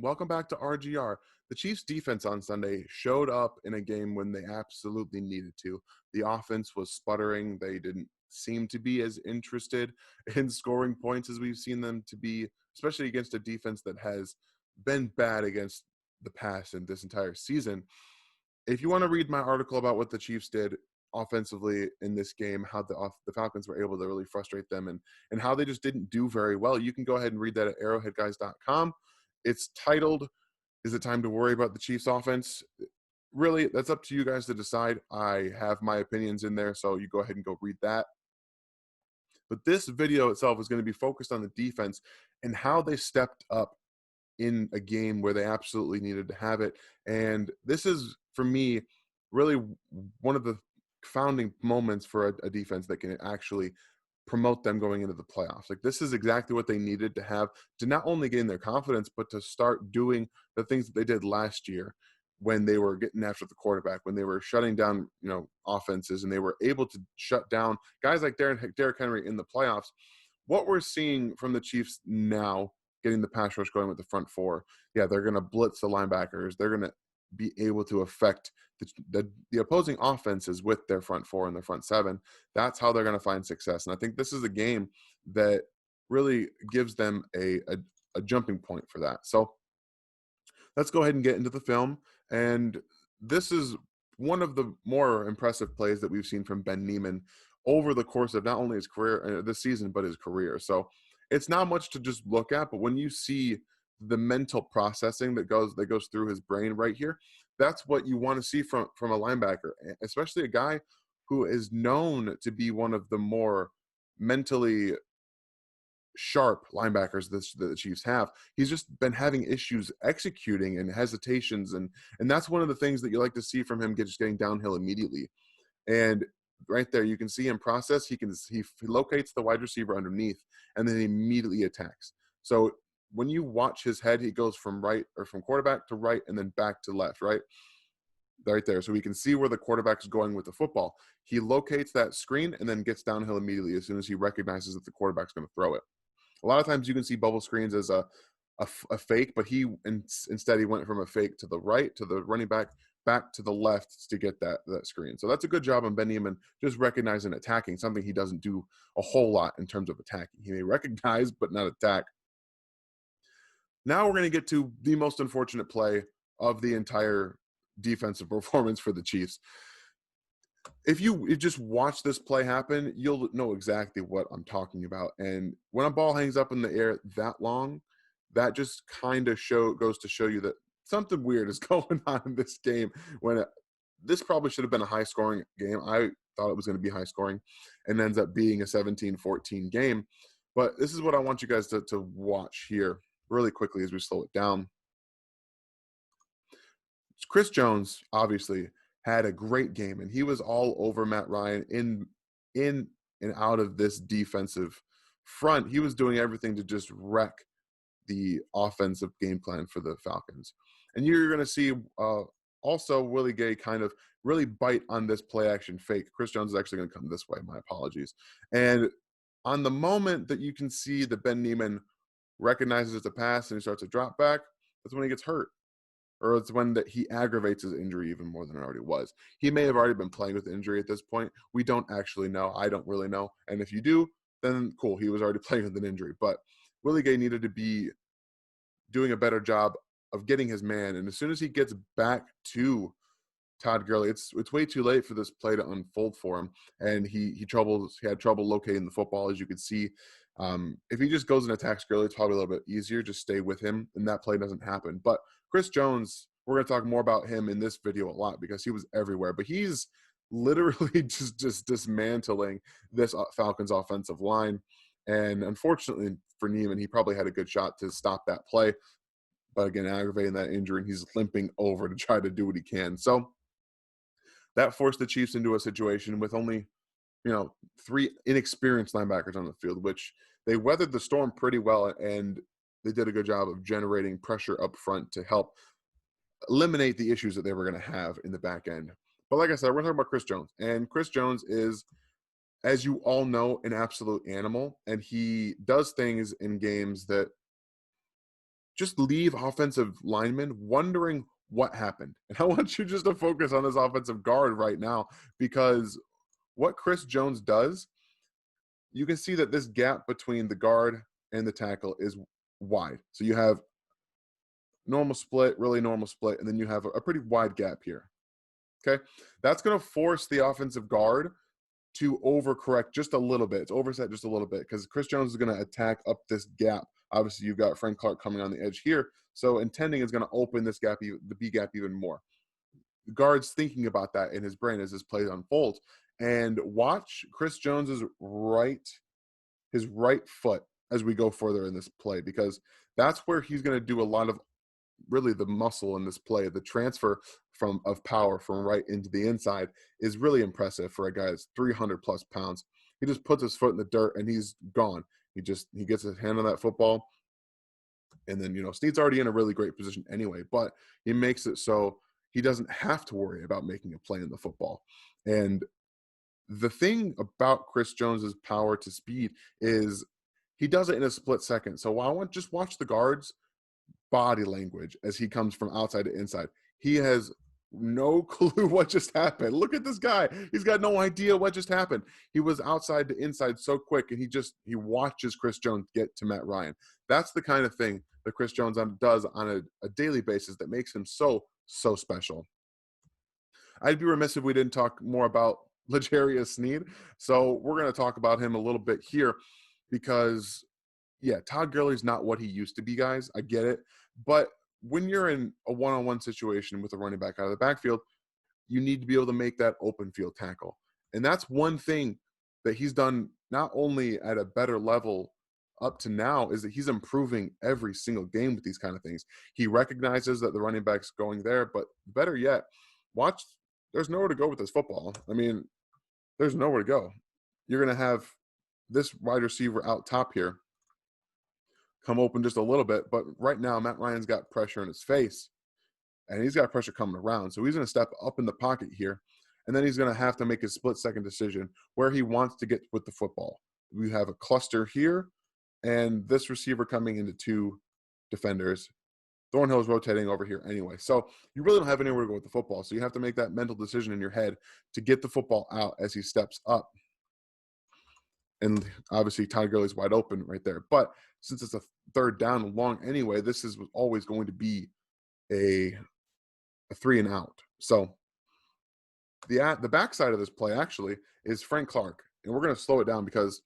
welcome back to RGR. The Chiefs' defense on Sunday showed up in a game when they absolutely needed to. The offense was sputtering. They didn't seem to be as interested in scoring points as we've seen them to be, especially against a defense that has been bad against the pass in this entire season. If you want to read my article about what the Chiefs did offensively in this game, how the Falcons were able to really frustrate them and how they just didn't do very well, you can go ahead and read that at arrowheadguys.com. It's titled, "Is it time to worry about the Chiefs offense?" Really, that's up to you guys to decide. I have my opinions in there, so you go ahead and go read that. But this video itself is going to be focused on the defense and how they stepped up in a game where they absolutely needed to have it. And this is, for me, really one of the founding moments for a defense that can actually promote them going into the playoffs. Like, this is exactly what they needed to have to not only gain their confidence, but to start doing the things that they did last year when they were getting after the quarterback, when they were shutting down, offenses, and they were able to shut down guys like Derrick Henry in the playoffs. What we're seeing from the Chiefs now, getting the pass rush going with the front four, yeah, they're going to blitz the linebackers. They're going to be able to affect the opposing offenses with their front four and their front seven. That's how they're going to find success. And I think this is a game that really gives them a jumping point for that. So let's go ahead and get into the film. And this is one of the more impressive plays that we've seen from Ben Niemann over the course of not only his career this season, but his career. So it's not much to just look at, but when you see the mental processing that goes through his brain right here, that's what you want to see from a linebacker, especially a guy who is known to be one of the more mentally sharp linebackers that the Chiefs have. He's just been having issues executing and hesitations, and that's one of the things that you like to see from him, just getting downhill immediately. And right there, you can see him process. He locates the wide receiver underneath, and then he immediately attacks. So when you watch his head, he goes from quarterback to right and then back to left, right there. So we can see where the quarterback's going with the football. He locates that screen and then gets downhill immediately as soon as he recognizes that the quarterback's going to throw it. A lot of times you can see bubble screens as a fake, but instead he went from a fake to the right, to the running back to the left to get that screen. So that's a good job on Ben Niemann, just recognizing attacking, something he doesn't do a whole lot in terms of attacking. He may recognize, but not attack. Now we're going to get to the most unfortunate play of the entire defensive performance for the Chiefs. If you just watch this play happen, you'll know exactly what I'm talking about. And when a ball hangs up in the air that long, that just kind of goes to show you that something weird is going on in this game. This probably should have been a high-scoring game. I thought it was going to be high-scoring, and ends up being a 17-14 game. But this is what I want you guys to watch here really quickly as we slow it down. Chris Jones, obviously, had a great game, and he was all over Matt Ryan in and out of this defensive front. He was doing everything to just wreck the offensive game plan for the Falcons. And you're going to see also Willie Gay kind of really bite on this play action fake. Chris Jones is actually going to come this way. My apologies. And on the moment that you can see that Ben Niemann recognizes it's a pass and he starts to drop back, that's when he gets hurt. Or it's when he aggravates his injury even more than it already was. He may have already been playing with the injury at this point. We don't actually know. I don't really know. And if you do, then cool. He was already playing with an injury. But Willie Gay needed to be doing a better job of getting his man. And as soon as he gets back to Todd Gurley, it's way too late for this play to unfold for him. And he had trouble locating the football, as you could see. If he just goes and attacks Gurley, it's probably a little bit easier. Just stay with him, and that play doesn't happen. But Chris Jones, we're going to talk more about him in this video a lot because he was everywhere. But he's literally just dismantling this Falcons offensive line. And unfortunately for Niemann, he probably had a good shot to stop that play. But again, aggravating that injury, and he's limping over to try to do what he can. So that forced the Chiefs into a situation with only, 3 inexperienced linebackers on the field, which they weathered the storm pretty well, and they did a good job of generating pressure up front to help eliminate the issues that they were going to have in the back end. But like I said, we're talking about Chris Jones. And Chris Jones is, as you all know, an absolute animal. And he does things in games that just leave offensive linemen wondering what happened. And I want you just to focus on this offensive guard right now, because what Chris Jones does, you can see that this gap between the guard and the tackle is wide. So you have normal split, really normal split, and then you have a pretty wide gap here. Okay. That's going to force the offensive guard to overcorrect just a little bit. It's overset just a little bit because Chris Jones is going to attack up this gap. Obviously, you've got Frank Clark coming on the edge here. So intending is going to open this gap, the B gap, even more. The guard's thinking about that in his brain as this play unfolds. And watch Chris Jones's his right foot as we go further in this play, because that's where he's going to do a lot of really the muscle in this play. The transfer of power from right into the inside is really impressive for a guy that's 300 plus pounds. He just puts his foot in the dirt and he's gone. He gets his hand on that football, and then Sneed's already in a really great position anyway, but he makes it so he doesn't have to worry about making a play in the football. And the thing about Chris Jones's power to speed is he does it in a split second. So just watch the guards body language as he comes from outside to inside. He has no clue what just happened. Look at this guy. He's got no idea what just happened. He was outside to inside so quick, and he watches Chris Jones get to Matt Ryan. That's the kind of thing that Chris Jones does on a daily basis that makes him so special. I'd be remiss if we didn't talk more about L'Jarius Sneed. So we're going to talk about him a little bit here because yeah, Todd Gurley's not what he used to be, guys. I get it. But when you're in a one-on-one situation with a running back out of the backfield, you need to be able to make that open field tackle. And that's one thing that he's done not only at a better level up to now, is that he's improving every single game with these kind of things. He recognizes that the running back's going there, but better yet, watch, there's nowhere to go with this football. I mean, there's nowhere to go. You're going to have this wide receiver out top here come open just a little bit, but right now Matt Ryan's got pressure in his face and he's got pressure coming around. So he's going to step up in the pocket here, and then he's going to have to make a split-second decision where he wants to get with the football. We have a cluster here, and this receiver coming into two defenders. Thornhill's rotating over here anyway. So you really don't have anywhere to go with the football. So you have to make that mental decision in your head to get the football out as he steps up. And obviously Todd Gurley's wide open right there. But since it's a third down and long anyway, this is always going to be a 3 and out. So the backside of this play actually is Frank Clark. And we're going to slow it down because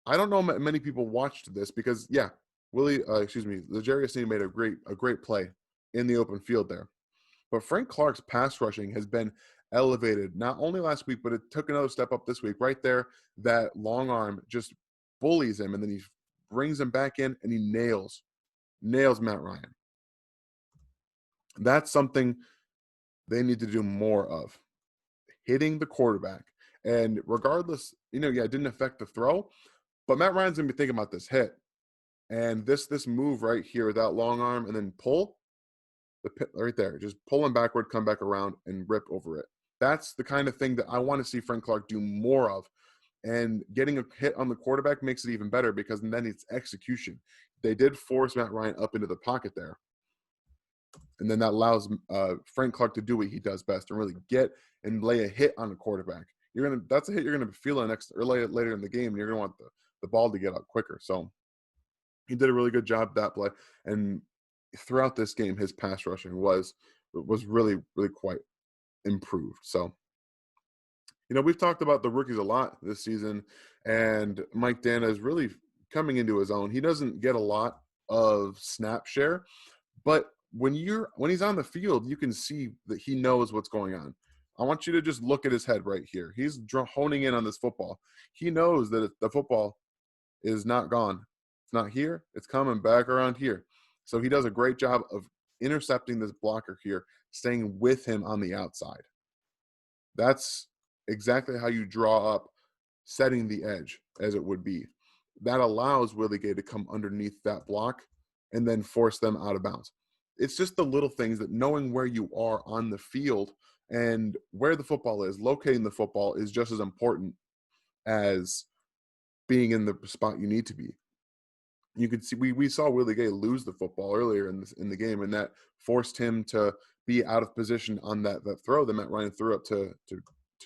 I don't know many people watched this because, yeah, L'Jarius Sneed made a great play in the open field there. But Frank Clark's pass rushing has been elevated not only last week, but it took another step up this week. Right there, that long arm just bullies him, and then he brings him back in, and he nails Matt Ryan. That's something they need to do more of, hitting the quarterback. And regardless, it didn't affect the throw, but Matt Ryan's going to be thinking about this hit. And this move right here, that long arm, and then pull, right there, just pull him backward, come back around, and rip over it. That's the kind of thing that I want to see Frank Clark do more of. And getting a hit on the quarterback makes it even better because then it's execution. They did force Matt Ryan up into the pocket there. And then that allows Frank Clark to do what he does best and really get and lay a hit on the quarterback. That's a hit you're going to be feeling later in the game, and you're going to want the ball to get out quicker. So he did a really good job that play. And throughout this game, his pass rushing was really, really quite improved. So, we've talked about the rookies a lot this season, and Mike Danna is really coming into his own. He doesn't get a lot of snap share, but when he's on the field, you can see that he knows what's going on. I want you to just look at his head right here. He's honing in on this football. He knows that the football is not gone. It's not here. It's coming back around here. So he does a great job of intercepting this blocker here, staying with him on the outside. That's exactly how you draw up setting the edge, as it would be. That allows Willie Gay to come underneath that block and then force them out of bounds. It's just the little things that knowing where you are on the field and where the football is, locating the football is just as important as being in the spot you need to be. You could see we saw Willie Gay lose the football earlier in the game, and that forced him to be out of position on that throw that Matt Ryan threw up to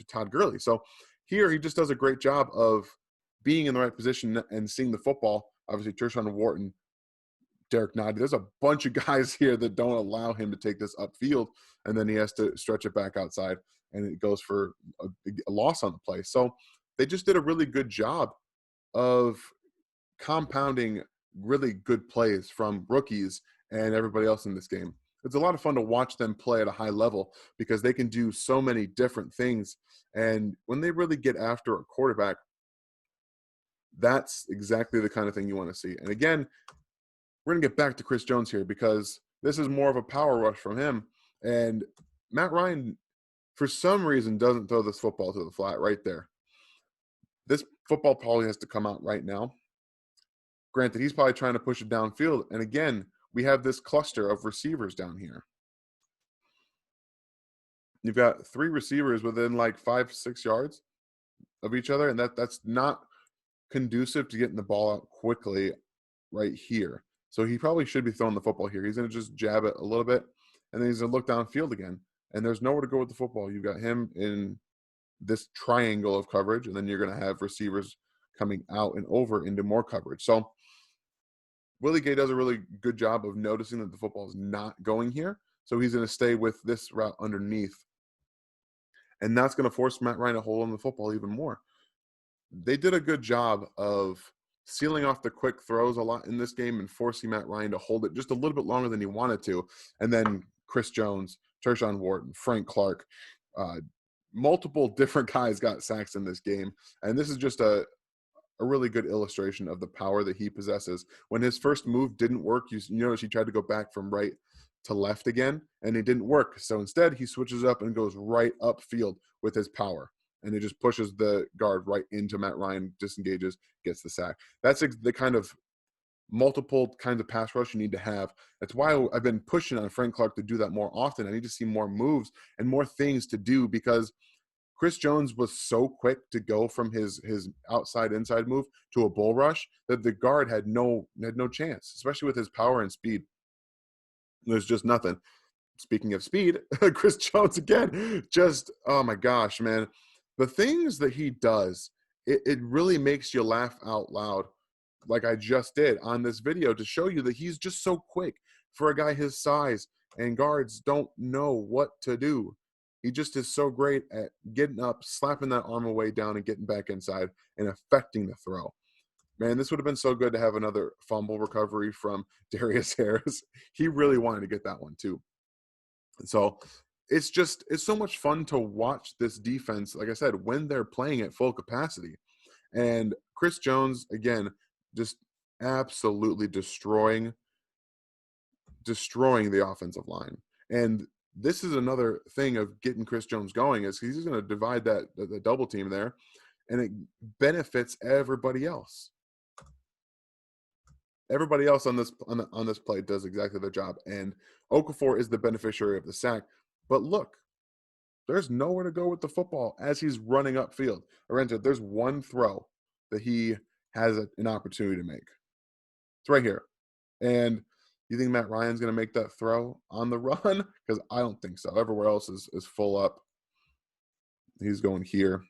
Todd Gurley. So here he just does a great job of being in the right position and seeing the football. Obviously, Tershawn Wharton, Derrick Nnadi. There's a bunch of guys here that don't allow him to take this upfield, and then he has to stretch it back outside, and it goes for a loss on the play. So they just did a really good job of compounding really good plays from rookies and everybody else in this game. It's a lot of fun to watch them play at a high level because they can do so many different things. And when they really get after a quarterback, that's exactly the kind of thing you want to see. And again, we're going to get back to Chris Jones here because this is more of a power rush from him. And Matt Ryan, for some reason, doesn't throw this football to the flat right there. This football probably has to come out right now. Granted, he's probably trying to push it downfield. And again, we have this cluster of receivers down here. You've got 3 receivers within like 5-6 yards of each other, and that's not conducive to getting the ball out quickly right here. So he probably should be throwing the football here. He's going to just jab it a little bit, and then he's going to look downfield again. And there's nowhere to go with the football. You've got him in this triangle of coverage, and then you're going to have receivers coming out and over into more coverage. So Willie Gay does a really good job of noticing that the football is not going here. So he's going to stay with this route underneath. And that's going to force Matt Ryan to hold on the football even more. They did a good job of sealing off the quick throws a lot in this game and forcing Matt Ryan to hold it just a little bit longer than he wanted to. And then Chris Jones, Tershawn Wharton, Frank Clark, multiple different guys got sacks in this game. And this is just a really good illustration of the power that he possesses. When his first move didn't work, you notice he tried to go back from right to left again, and it didn't work. So instead, he switches up and goes right upfield with his power. And it just pushes the guard right into Matt Ryan, disengages, gets the sack. That's the kind of multiple kinds of pass rush you need to have. That's why I've been pushing on Frank Clark to do that more often. I need to see more moves and more things to do because Chris Jones was so quick to go from his outside inside move to a bull rush that the guard had no chance, especially with his power and speed. There's just nothing. Speaking of speed, Chris Jones again, just, oh my gosh, man. The things that he does, it really makes you laugh out loud, like I just did on this video, to show you that he's just so quick for a guy his size, and guards don't know what to do. He just is so great at getting up, slapping that arm away down, and getting back inside and affecting the throw. Man, this would have been so good to have another fumble recovery from Darius Harris. He really wanted to get that one too. And so it's so much fun to watch this defense, like I said, when they're playing at full capacity. And Chris Jones, again, just absolutely destroying the offensive line. And this is another thing of getting Chris Jones going, is he's going to divide the double team there, and it benefits everybody else. Everybody else on this play does exactly their job, and Okafor is the beneficiary of the sack. But look, there's nowhere to go with the football as he's running upfield. Arenta, there's one throw that he has an opportunity to make. It's right here. And you think Matt Ryan's going to make that throw on the run? Because I don't think so. Everywhere else is full up. He's going here.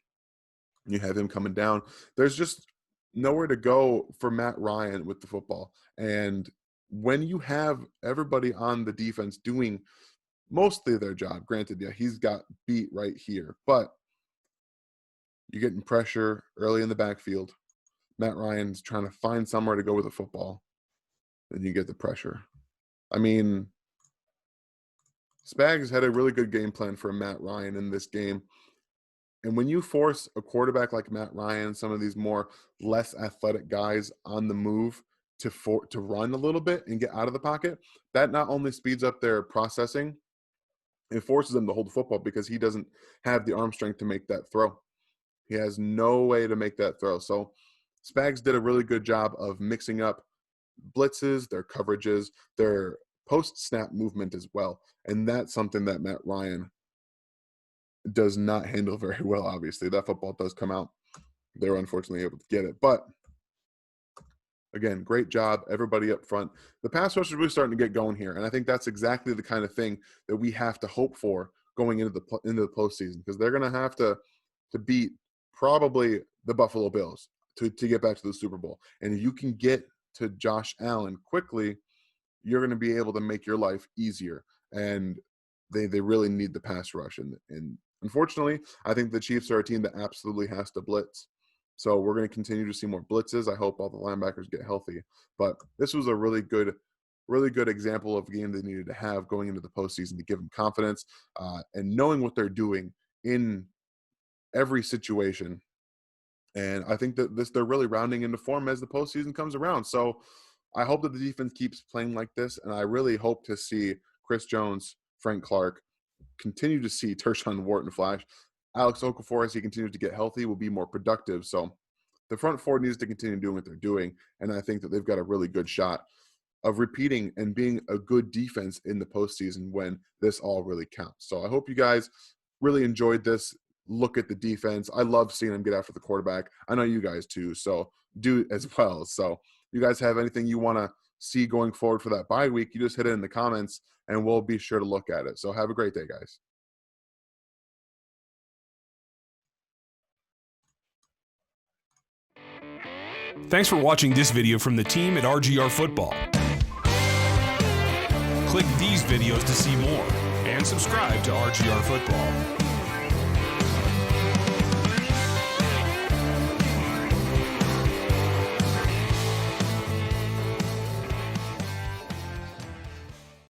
You have him coming down. There's just nowhere to go for Matt Ryan with the football. And when you have everybody on the defense doing mostly their job, granted, yeah, he's got beat right here, but you're getting pressure early in the backfield. Matt Ryan's trying to find somewhere to go with the football. Then you get the pressure. I mean, Spags had a really good game plan for Matt Ryan in this game. And when you force a quarterback like Matt Ryan, some of these more less athletic guys on the move to run a little bit and get out of the pocket, that not only speeds up their processing, it forces them to hold the football because he doesn't have the arm strength to make that throw. He has no way to make that throw. So Spags did a really good job of mixing up blitzes, their coverages, their post-snap movement as well. And that's something that Matt Ryan does not handle very well, obviously. That football does come out. They were unfortunately able to get it. But Again, great job, everybody up front. The pass rush is really starting to get going here, and I think that's exactly the kind of thing that we have to hope for going into the postseason, because they're going to have to beat probably the Buffalo Bills to get back to the Super Bowl. And if you can get to Josh Allen quickly, you're going to be able to make your life easier. And they really need the pass rush. And unfortunately, I think the Chiefs are a team that absolutely has to blitz. So we're going to continue to see more blitzes. I hope all the linebackers get healthy. But this was a really good example of a game they needed to have going into the postseason to give them confidence and knowing what they're doing in every situation. And I think that they're really rounding into form as the postseason comes around. So I hope that the defense keeps playing like this, and I really hope to see Chris Jones, Frank Clark, continue to see Tershawn Wharton flash. Alex Okafor, as he continues to get healthy, will be more productive. So the front four needs to continue doing what they're doing, and I think that they've got a really good shot of repeating and being a good defense in the postseason when this all really counts. So I hope you guys really enjoyed this look at the defense. I love seeing them get after the quarterback. I know you guys too, so do as well. So you guys have anything you want to see going forward for that bye week, you just hit it in the comments and we'll be sure to look at it. So have a great day, guys. Thanks for watching this video from the team at RGR Football. Click these videos to see more and subscribe to RGR Football.